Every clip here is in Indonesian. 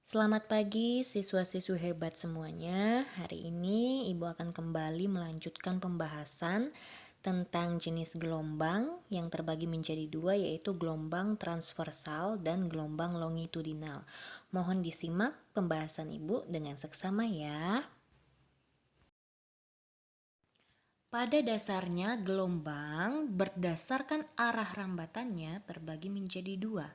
Selamat pagi siswa-siswi hebat semuanya. Hari ini Ibu akan kembali melanjutkan pembahasan tentang jenis gelombang yang terbagi menjadi dua, yaitu gelombang transversal dan gelombang longitudinal. Mohon disimak pembahasan Ibu dengan seksama ya. Pada dasarnya gelombang berdasarkan arah rambatannya terbagi menjadi dua,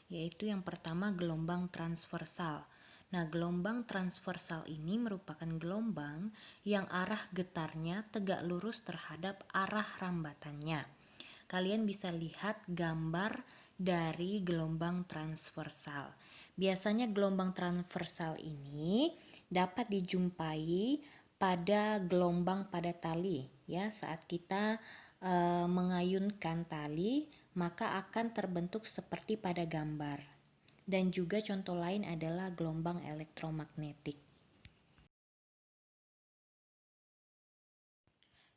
yaitu yang pertama gelombang transversal. Nah, gelombang transversal ini merupakan gelombang yang arah getarnya tegak lurus terhadap arah rambatannya. Kalian bisa lihat gambar dari gelombang transversal. Biasanya gelombang transversal ini dapat dijumpai pada gelombang pada tali ya. Saat kita mengayunkan tali, maka akan terbentuk seperti pada gambar. Dan juga contoh lain adalah gelombang elektromagnetik.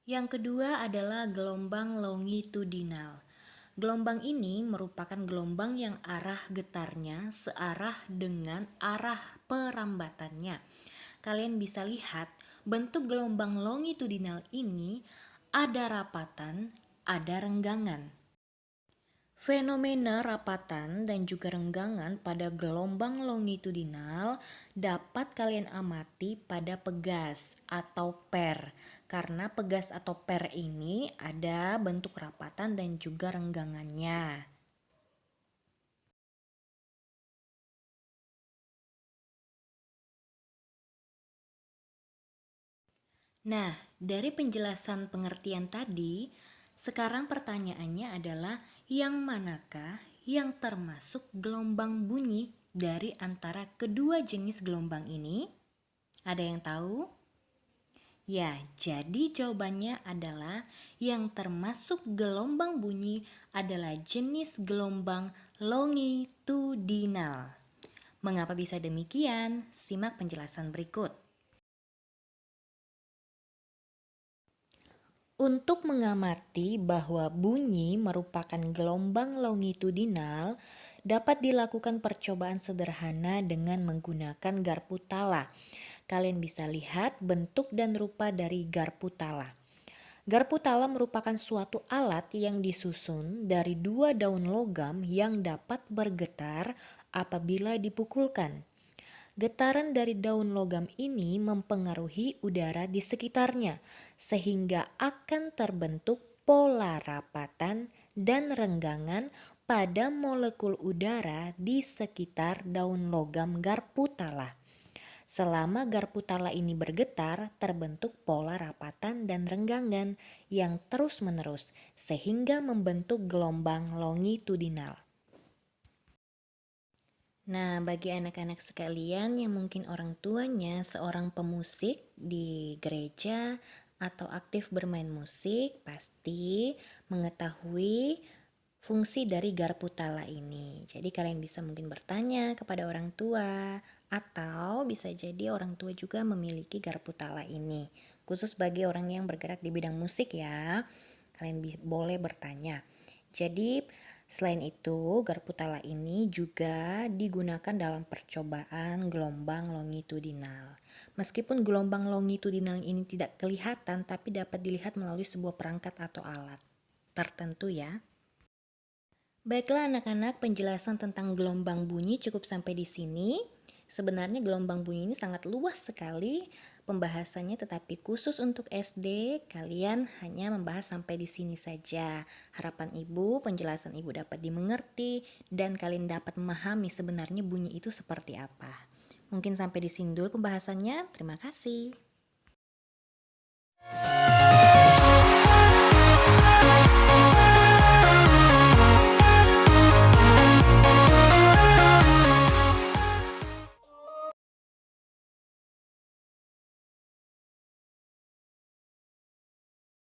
Yang kedua adalah gelombang longitudinal. Gelombang ini merupakan gelombang yang arah getarnya searah dengan arah perambatannya. Kalian bisa lihat bentuk gelombang longitudinal ini ada rapatan, ada renggangan. Fenomena rapatan dan juga renggangan pada gelombang longitudinal dapat kalian amati pada pegas atau per. Karena pegas atau per ini ada bentuk rapatan dan juga renggangannya. Nah, dari penjelasan pengertian tadi, sekarang pertanyaannya adalah yang manakah yang termasuk gelombang bunyi dari antara kedua jenis gelombang ini? Ada yang tahu? Ya, jadi jawabannya adalah yang termasuk gelombang bunyi adalah jenis gelombang longitudinal. Mengapa bisa demikian? Simak penjelasan berikut. Untuk mengamati bahwa bunyi merupakan gelombang longitudinal, dapat dilakukan percobaan sederhana dengan menggunakan garpu tala. Kalian bisa lihat bentuk dan rupa dari garpu tala. Garpu tala merupakan suatu alat yang disusun dari dua daun logam yang dapat bergetar apabila dipukulkan. Getaran dari daun logam ini mempengaruhi udara di sekitarnya, sehingga akan terbentuk pola rapatan dan renggangan pada molekul udara di sekitar daun logam garpu tala. Selama garpu tala ini bergetar, terbentuk pola rapatan dan renggangan yang terus-menerus, sehingga membentuk gelombang longitudinal. Nah, bagi anak-anak sekalian yang mungkin orang tuanya seorang pemusik di gereja atau aktif bermain musik, pasti mengetahui fungsi dari garpu tala ini. Jadi kalian bisa mungkin bertanya kepada orang tua, atau bisa jadi orang tua juga memiliki garpu tala ini. Khusus bagi orang yang bergerak di bidang musik ya, kalian boleh bertanya. Jadi selain itu, garpu tala ini juga digunakan dalam percobaan gelombang longitudinal. Meskipun gelombang longitudinal ini tidak kelihatan, tapi dapat dilihat melalui sebuah perangkat atau alat tertentu ya. Baiklah anak-anak, penjelasan tentang gelombang bunyi cukup sampai di sini. Sebenarnya gelombang bunyi ini sangat luas sekali pembahasannya, tetapi khusus untuk SD kalian hanya membahas sampai di sini saja. Harapan Ibu, penjelasan Ibu dapat dimengerti dan kalian dapat memahami sebenarnya bunyi itu seperti apa. Mungkin sampai di sini dulu pembahasannya. Terima kasih.